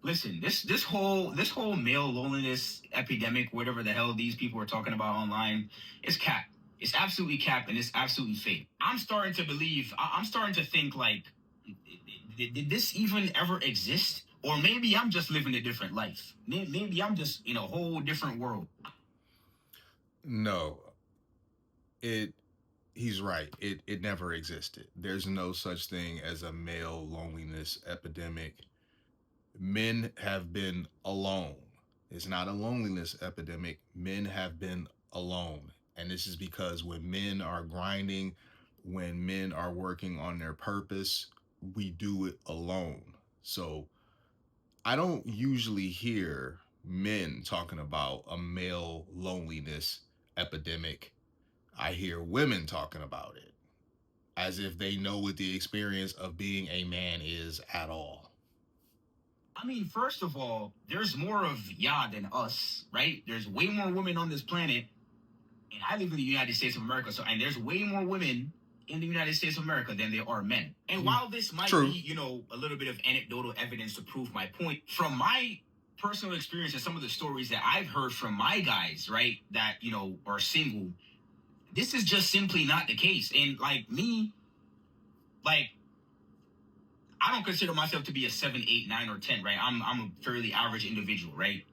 Listen, this whole male loneliness epidemic, whatever the hell these people are talking about online, is cap. It's absolutely cap, and it's absolutely fake. I'm starting to believe. I'm starting to think like, did this even ever exist? Or maybe I'm just living a different life. Maybe I'm just in a whole different world. No, it he's right. It never existed. There's no such thing as a male loneliness epidemic. Men have been alone. It's not a loneliness epidemic. Men have been alone. And this is because when men are grinding, when men are working on their purpose, we do it alone. So I don't usually hear men talking about a male loneliness epidemic. I hear women talking about it as if they know what the experience of being a man is at all. I mean, first of all, there's more of ya than us, right? There's way more women on this planet, and I live in the United States of America, so and there's way more women in the United States of America than there are men. And while this might be, True. a little bit of anecdotal evidence to prove my point, from my personal experience and some of the stories that I've heard from my guys, right, that are single, this is just simply not the case. And like me, like I don't consider myself to be a 7, 8, 9, or 10, right? I'm a fairly average individual, right?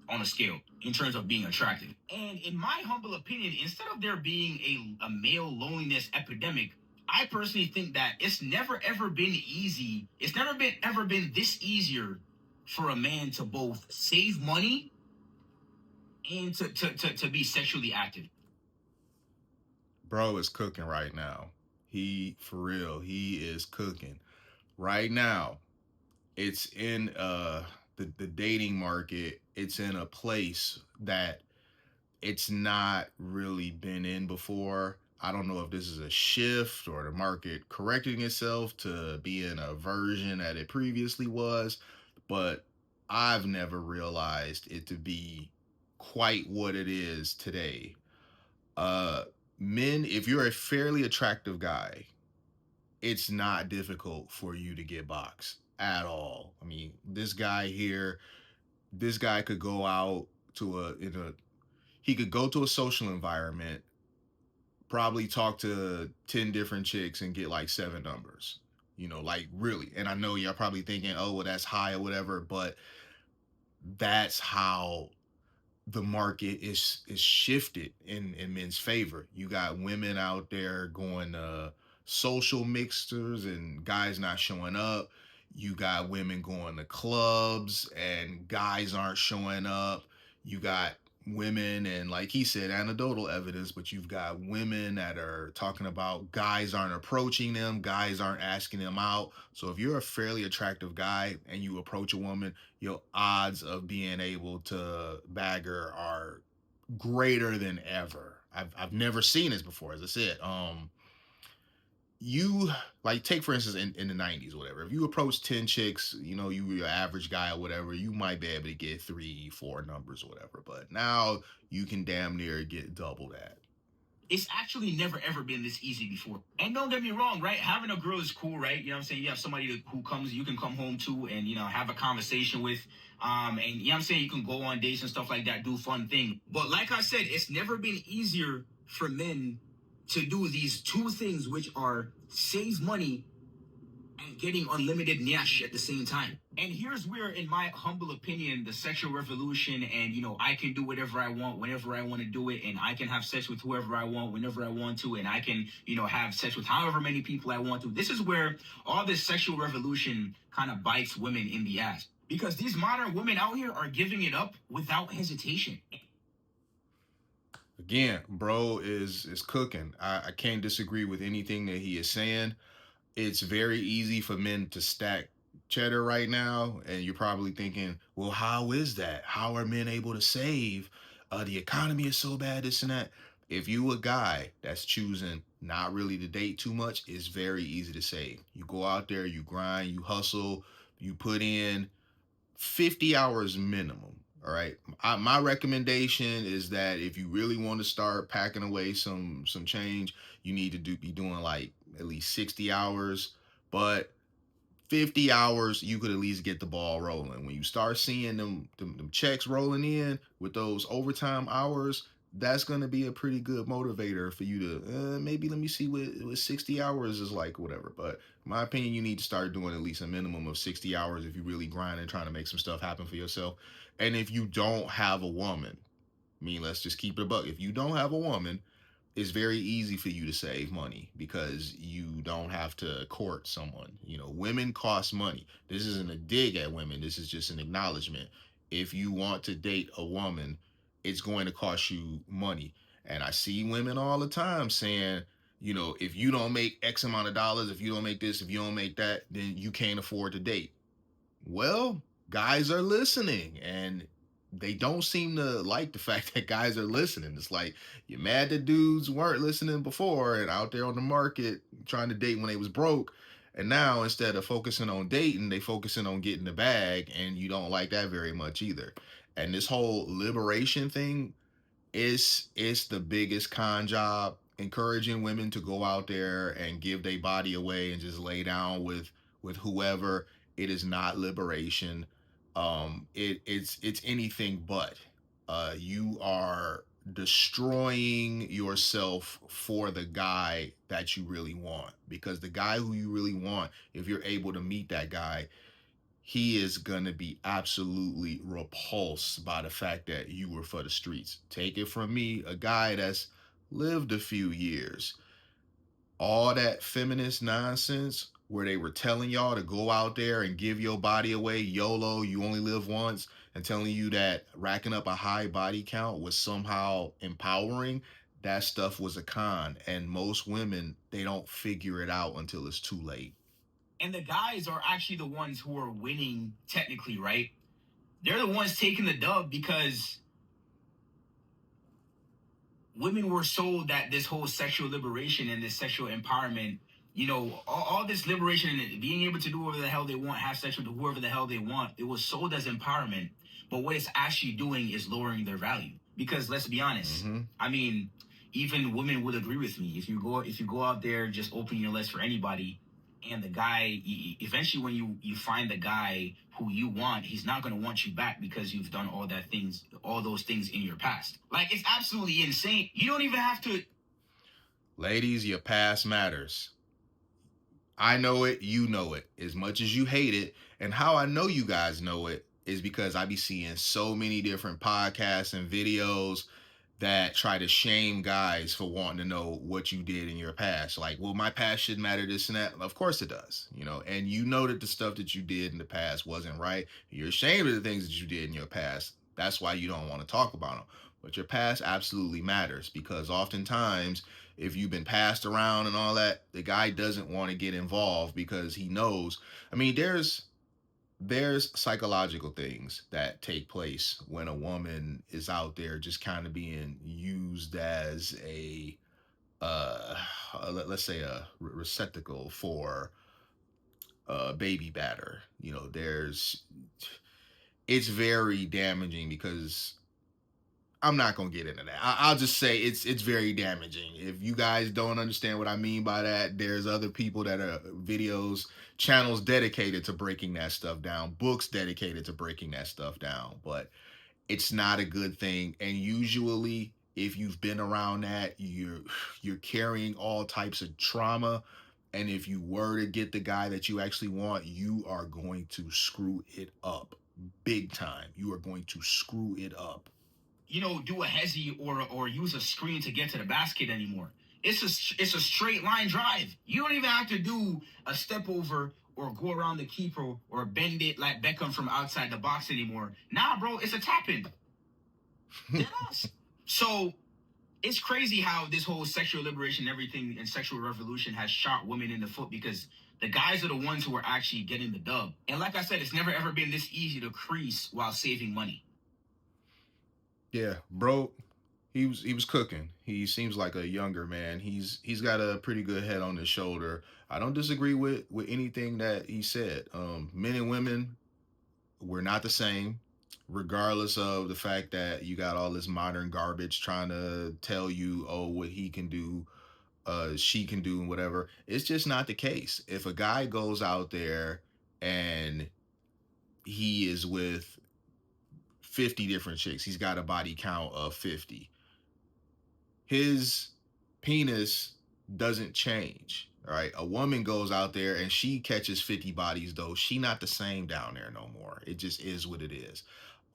On a scale in terms of being attractive. And in my humble opinion, instead of there being a male loneliness epidemic, I personally think that it's never ever been easy. It's never been ever been this easier for a man to both save money and to be sexually active. Bro is cooking right now. He, for real, he is cooking. Right now, it's in the dating market, it's in a place that it's not really been in before. I don't know if this is a shift or the market correcting itself to be in a version that it previously was, but I've never realized it to be quite what it is today. Uh Men, if you're a fairly attractive guy, it's not difficult for you to get boxed at all. I mean, this guy could go out to he could go to a social environment, probably talk to 10 different chicks and get like seven numbers. Like really. And I know y'all probably thinking, oh, well, that's high or whatever, but that's how the market is shifted in men's favor. You got women out there going social mixers and guys not showing up. You got women going to clubs and guys aren't showing up. You got women and, like he said, anecdotal evidence, but you've got women that are talking about guys aren't approaching them, guys aren't asking them out. So if you're a fairly attractive guy and you approach a woman, your odds of being able to bag her are greater than ever. I've never seen this before, as I said. You like take for instance in the 90s or whatever. If you approach 10 chicks, you were your average guy or whatever, you might be able to get 3, 4 numbers or whatever. But now you can damn near get double that. It's actually never ever been this easy before. And don't get me wrong, right? Having a girl is cool, right? You know what I'm saying? You have somebody who comes, you can come home to and, have a conversation with. And you know what I'm saying? You can go on dates and stuff like that, do fun things. But like I said, it's never been easier for men to do these two things, which are save money and getting unlimited nyash at the same time. And here's where, in my humble opinion, the sexual revolution and, I can do whatever I want whenever I want to do it, and I can have sex with whoever I want whenever I want to, and I can, have sex with however many people I want to. This is where all this sexual revolution kind of bites women in the ass. Because these modern women out here are giving it up without hesitation. Again, bro is cooking. I can't disagree with anything that he is saying. It's very easy for men to stack cheddar right now, and you're probably thinking, well, how is that? How are men able to save? The economy is so bad, this and that. If you a guy that's choosing not really to date too much, it's very easy to save. You go out there, you grind, you hustle, you put in 50 hours minimum. All right. My recommendation is that if you really want to start packing away some change, you need to be doing like at least 60 hours. But 50 hours, you could at least get the ball rolling. When you start seeing them checks rolling in with those overtime hours, that's going to be a pretty good motivator for you to maybe let me see what 60 hours is like, whatever. But in my opinion, you need to start doing at least a minimum of 60 hours if you really grind and trying to make some stuff happen for yourself. And if you don't have a woman, I mean, let's just keep it a buck. If you don't have a woman, it's very easy for you to save money because you don't have to court someone. You know, women cost money. This isn't a dig at women. This is just an acknowledgement. If you want to date a woman, it's going to cost you money. And I see women all the time saying, you know, if you don't make X amount of dollars, if you don't make this, if you don't make that, then you can't afford to date. Well, guys are listening and they don't seem to like the fact that guys are listening. It's like you're mad that dudes weren't listening before and out there on the market trying to date when they was broke. And now instead of focusing on dating, they focusing on getting the bag, and you don't like that very much either. And this whole liberation thing it's the biggest con job, encouraging women to go out there and give their body away and just lay down with whoever. It is not liberation. It's anything but. You are destroying yourself for the guy that you really want, because the guy who you really want, if you're able to meet that guy, he is going to be absolutely repulsed by the fact that you were for the streets. Take it from me, a guy that's lived a few years. All that feminist nonsense where they were telling y'all to go out there and give your body away, YOLO, you only live once, and telling you that racking up a high body count was somehow empowering, that stuff was a con. And most women, they don't figure it out until it's too late. And the guys are actually the ones who are winning technically, right? They're the ones taking the dub because women were sold that this whole sexual liberation and this sexual empowerment, you know, all this liberation and being able to do whatever the hell they want, have sex with whoever the hell they want, it was sold as empowerment. But what it's actually doing is lowering their value. Because let's be honest, I mean, even women would agree with me. If you go out there just opening your list for anybody, and the guy eventually when you find the guy who you want, he's not going to want you back because you've done all those things in your past. Like, it's absolutely insane. You don't even have to. Ladies, your past matters. I know it, you know it, as much as you hate it. And how I know you guys know it is because I be seeing so many different podcasts and videos that try to shame guys for wanting to know what you did in your past. Like, well, my past should matter, this and that. Of course it does, you know, and you know that the stuff that you did in the past wasn't right. You're ashamed of the things that you did in your past. That's why you don't want to talk about them. But your past absolutely matters, because oftentimes, if you've been passed around and all that, the guy doesn't want to get involved because he knows. I mean, there's psychological things that take place when a woman is out there just kind of being used as a let's say a receptacle for baby batter. You know, it's very damaging because I'm not gonna get into that. I'll just say it's very damaging. If you guys don't understand what I mean by that, there's other people that are videos, channels dedicated to breaking that stuff down, books dedicated to breaking that stuff down. But it's not a good thing. And usually, if you've been around that, you're carrying all types of trauma. And if you were to get the guy that you actually want, you are going to screw it up big time. You are going to screw it up. Do a hezzy or use a screen to get to the basket anymore. It's a straight line drive. You don't even have to do a step over or go around the keeper or bend it like Beckham from outside the box anymore. Nah, bro, it's a tap in. So it's crazy how this whole sexual liberation, everything, and sexual revolution has shot women in the foot because the guys are the ones who are actually getting the dub. And like I said, it's never ever been this easy to crease while saving money. Yeah, bro, he was cooking. He seems like a younger man. He's got a pretty good head on his shoulder. I don't disagree with anything that he said. Men and women, we're not the same, regardless of the fact that you got all this modern garbage trying to tell you, oh, what he can do, she can do, and whatever. It's just not the case. If a guy goes out there and he is with 50 different chicks. He's got a body count of 50. His penis doesn't change. All right. A woman goes out there and she catches 50 bodies, though. She not the same down there no more. It just is what it is.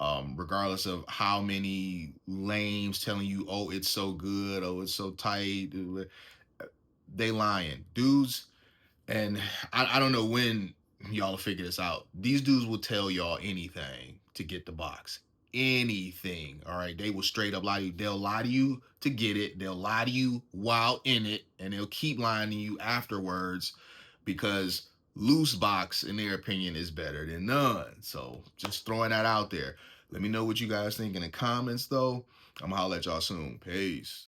Regardless of how many lames telling you, oh, it's so good, oh, it's so tight, they lying. Dudes, and I don't know when y'all will figure this out. These dudes will tell y'all anything to get the box. Anything. All right. They will straight up lie to you. They'll lie to you to get it. They'll lie to you while in it. And they'll keep lying to you afterwards because loose box, in their opinion, is better than none. So just throwing that out there. Let me know what you guys think in the comments, though. I'm going to holler at y'all soon. Peace.